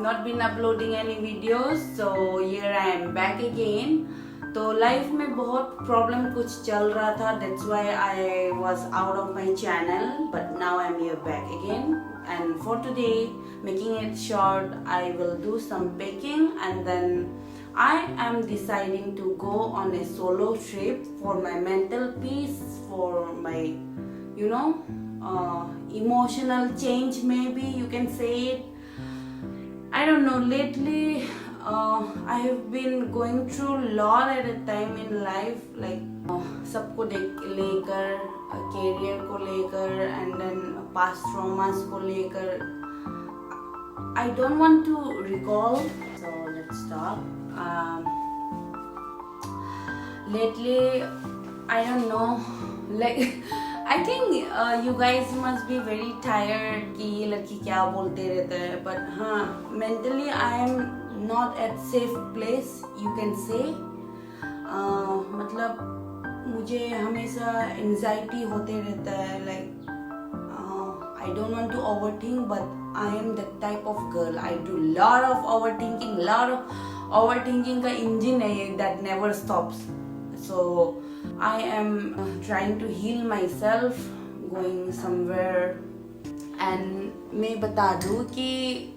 not been uploading any videos, so here I am back again. तो life में बहुत problem कुछ चल रहा था, that's why I was out of my channel, but now I'm here back again. And for today, making it short, I will do some baking, and then I am deciding to go on a solo trip for my mental peace, for my, you know, emotional change, maybe you can say it. I don't know, lately I have been going through a lot at a time in life, like सबको लेकर, career को लेकर, and then past traumas को लेकर. I don't want to recall, so let's stop. Lately, I don't know, like I think you guys must be very tired कि ये लड़की क्या बोलते रहता है, but हाँ, mentally I am not at safe place, you can say. मतलब मुझे हमेशा anxiety होते रहता है, like I don't want to overthink, but I am that type of girl. I do lot of overthinking का engine है ये, that never stops. So I am trying to heal myself, going somewhere. And मैं बता दूँ कि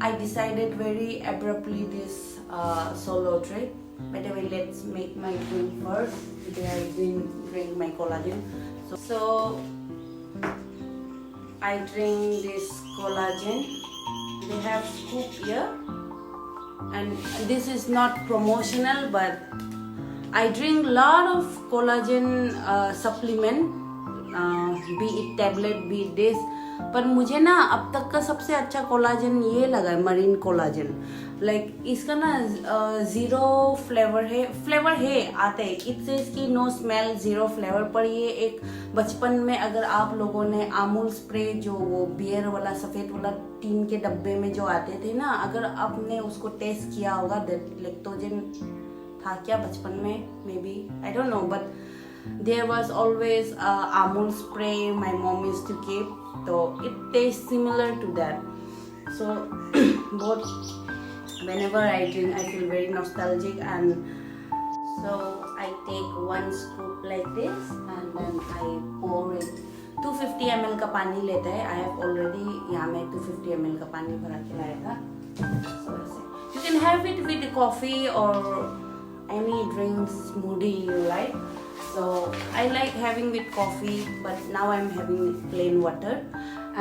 I decided very abruptly this solo trip. By the way, let's make my drink first. Today I drink my collagen. So I drink this collagen. They have scoop here, and this is not promotional, but I drink lot of collagen supplement, be it tablet, be it this. पर मुझे ना अब तक का सबसे अच्छा collagen ये लगा है, मरीन कोलाजन. लाइक इसका ना जीरो फ्लेवर है आते हैं, इट सेज कि नो स्मेल जीरो फ्लेवर. पर ये एक बचपन में अगर आप लोगों ने अमूल स्प्रे, जो वो बियर वाला सफेद वाला टीन के डब्बे में जो आते थे ना, अगर आपने उसको टेस्ट किया होगा, दैट लैक्टोजन था क्या बचपन में, may be, I don't know, but there was always Amul spray my mom used to keep, so it tastes similar to that. So both whenever I drink I feel very nostalgic, and so I take one scoop like this and then I pour it. 250 ml का पानी लेता है. I have already यहाँ में 250 ml का पानी भरा के लाया था. So you can have it with coffee or any drinks, smoothie you like. So I like having with coffee, but now I'm having with plain water.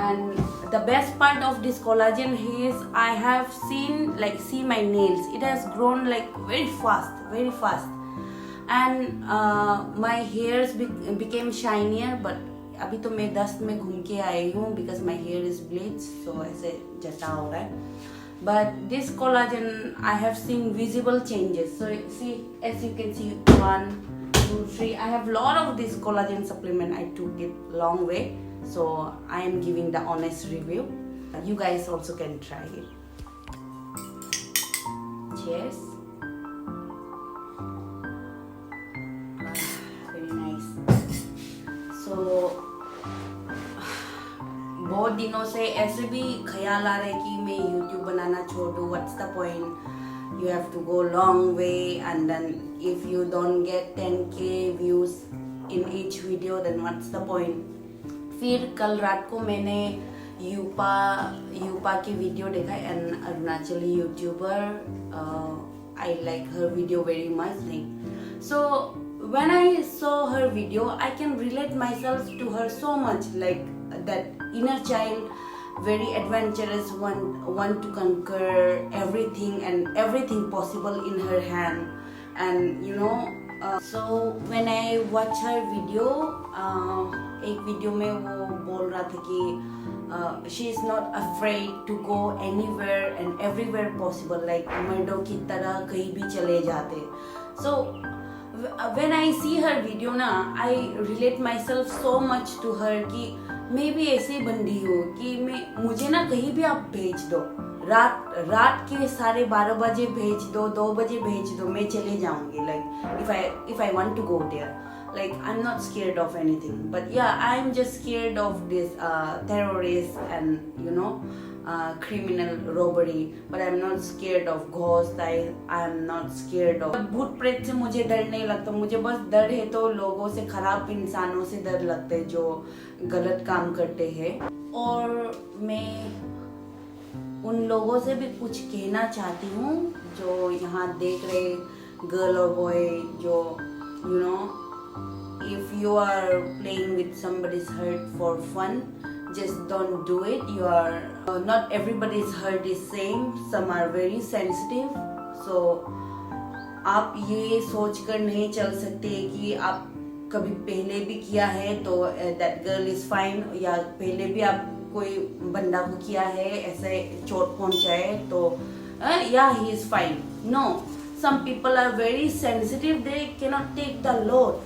And the best part of this collagen is I have seen, like, see my nails, it has grown like very fast, and my hairs became shinier. But अभी तो मैं dust में घूम के आई हूँ because my hair is bleached, so ऐसे जटा हो रहा है. But this collagen I have seen visible changes. So see, as you can see, 1, 2, 3. I have lot of this collagen supplement. I took it long way, so I am giving the honest review. You guys also can try it. Cheers. Very nice. So बहुत दिनों से ऐसे भी ख्याल आ रहा है कि मैं YouTube बनाना छोड़ दूँ. What's the point? You have to go long way, and then if you don't get 10k views in each video, then what's the point? फिर कल रात को मैंने यूपा की वीडियो देखा, and Arunachali YouTuber, I like her video very much. So when I saw her video, I can relate myself to her so much, like that inner child, very adventurous, want to conquer everything and everything possible in her hand. And you know, so when I watch her video, एक video में वो बोल रहा था कि she is not afraid to go anywhere and everywhere possible, like मर्दों की तरह कहीं भी चले जाते. So when I see her video ना, I relate myself so much to her कि मैं भी ऐसे बंदी हूँ कि मुझे ना कहीं भी आप भेज दो, रात के 12:30 बजे भेज दो, 2 बजे भेज दो, मैं चले जाऊंगी. Like if I want to go there, like I'm not scared of anything. But yeah, I'm just scared of this terrorists and criminal robbery, but I'm not scared of ghosts. I'm not scared of भूत प्रेत से मुझे डर नहीं लगता. मुझे बस डर है तो लोगों से, खराब इंसानों से डर लगता है जो गलत काम करते हैं. और मैं उन लोगों से भी कुछ कहना चाहती हूँ जो यहाँ देख रहे गर्ल और बॉय, जो you know, if you are playing with somebody's hurt for fun, just don't do it. You are not everybody's hurt is same. Some are very sensitive. So आप ये सोचकर नहीं चल सकते कि आप कभी पहले भी किया है तो that girl is fine, या पहले भी आप कोई बंदा को किया है ऐसे चोट पहुंचाए तो yeah, he is fine. No, some people are very sensitive. They cannot take the load.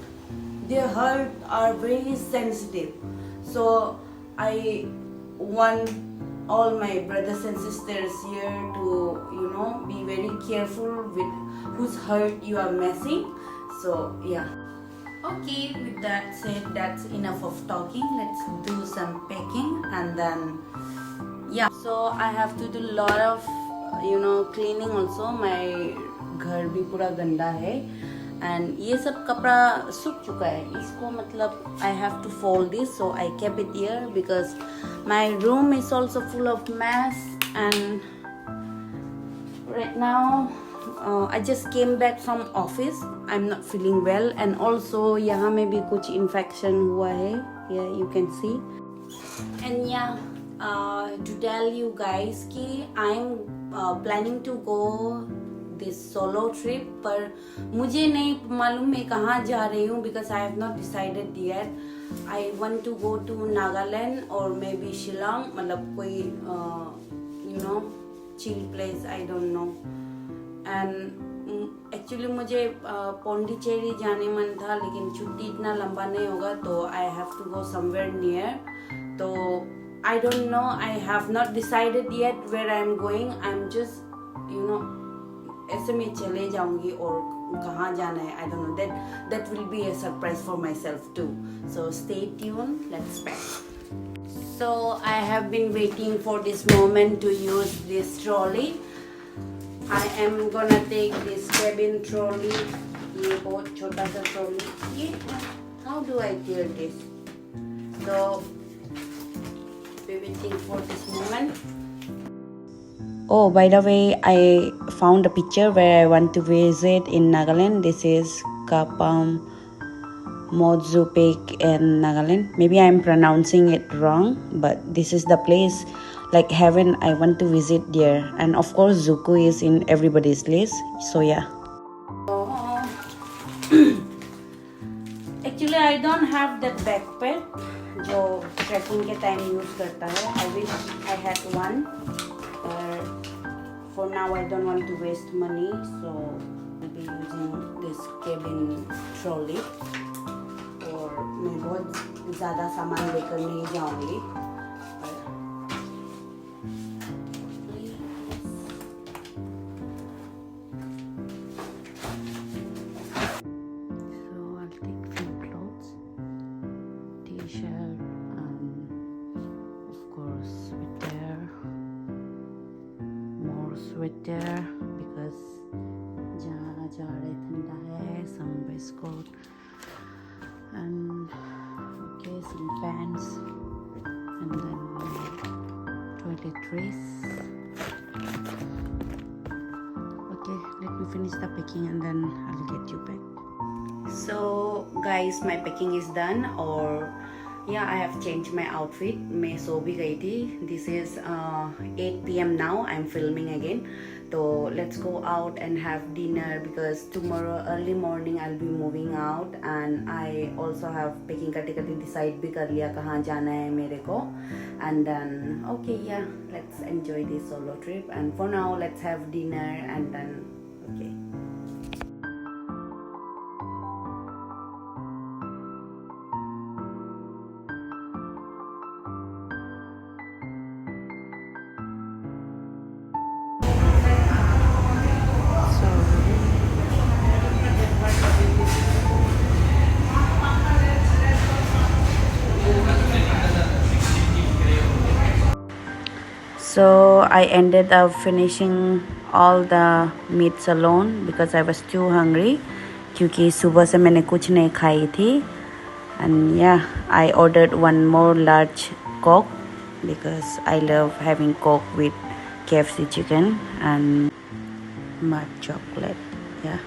Their heart are very sensitive. So I want all my brothers and sisters here to, you know, be very careful with whose heart you are messing. So yeah. Okay, with that said, that's enough of talking. Let's do some packing and then yeah. So I have to do a lot of cleaning also. My घर भी पूरा गंदा है and ये सब कपड़ा सूख चुका है. इसको मतलब I have to fold this, so I kept it here because my room is also full of mess. And right now I just came back from office. I'm not feeling well and also यहाँ में भी कुछ infection हुआ है. Yeah, you can see. And yeah, to tell you guys कि I'm planning to go this solo trip, पर मुझे नहीं मालूम मैं कहाँ जा रही हूँ because I have not decided yet. I want to go to Nagaland or maybe Shillong, मतलब कोई chill place, I don't know. And actually मुझे पौंडीचेरी जाने मन था लेकिन छुट्टी इतना लंबा नहीं होगा तो I have to go somewhere near. तो I don't know, I have not decided yet where I am going. I'm just ऐसे में चले जाऊंगी और कहाँ जाना है I don't know. That will be a surprise for myself too. So stay tuned. Let's pack. So I have been waiting for this moment to use this trolley. I am gonna take this cabin trolley. ये बहुत छोटा सा trolley. ये how do I tear this? So be waiting for this moment. Oh, by the way, I found a picture where I want to visit in Nagaland. This is Kapam Modzupek in Nagaland. Maybe I'm pronouncing it wrong, but this is the place like heaven. I want to visit there. And of course, Zuku is in everybody's list. So yeah. Actually, I don't have that backpack जो trekking के time use करता है. I wish I had one. For now I don't want to waste money, so I'll be using this cabin trolley. और मैं बहुत ज़्यादा सामान लेकर नहीं जाऊँगी. So I'll take few clothes, t-shirt and of course sweater because जहाँ जा रहे ठंडा है. Some waist coat and okay, some pants and then toiletries. Okay, let me finish the packing and then I'll get you back. So guys, my packing is done. Or yeah, I have changed my outfit. मैं सो भी गई थी. This is 8 p.m. now. I'm filming again. So let's go out and have dinner because tomorrow early morning I'll be moving out and I also have packing करते decide भी कर लिया कहाँ जाना है मेरे को. And then okay, yeah, let's enjoy this solo trip. And for now, let's have dinner and then okay. So I ended up finishing all the meats alone because I was too hungry. क्योंकि सुबह से मैंने कुछ नहीं खाई थी. And yeah, I ordered one more large Coke because I love having Coke with KFC chicken and mud chocolate. Yeah.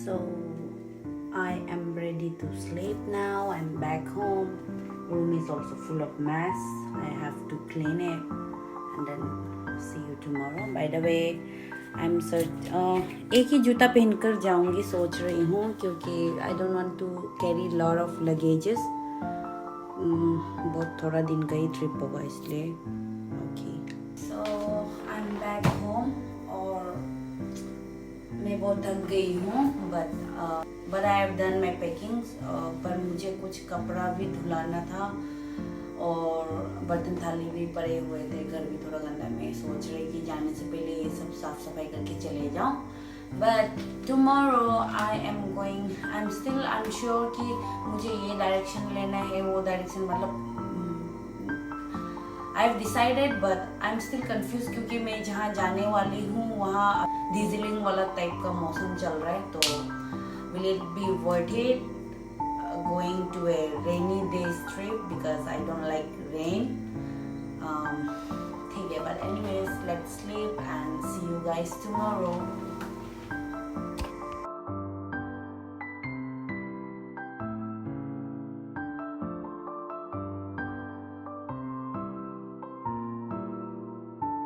So I am ready to sleep now. I'm back home. Room is also full of mess. I have to clean it and then see you tomorrow. By the way, I'm एक ही जूता पहनकर जाऊंगी सोच रही हूँ क्योंकि I don't want to carry lot of luggages. बहुत थोड़ा दिन का ही ट्रिप होगा इसलिए. Okay. So I'm back home और मैं बहुत थक गई हूँ but I have done my packing. पर मुझे कुछ कपड़ा भी धुलाना था और बर्तन थाली भी पड़े हुए थे. घर भी थोड़ा गंदा. मैं सोच रही कि जाने से पहले ये सब साफ सफाई करके चले जाऊँ. But tomorrow I'm still unsure कि मुझे ये डायरेक्शन लेना है वो डायरेक्शन मतलब I've decided but I'm still confused क्योंकि मैं जहाँ जाने वाली हूँ वहाँ डीजलिंग वाला टाइप का मौसम चल रहा है. तो will it be worth it going to a rainy days trip because I don't like rain. ठीक है, but anyways let's sleep and see you guys tomorrow.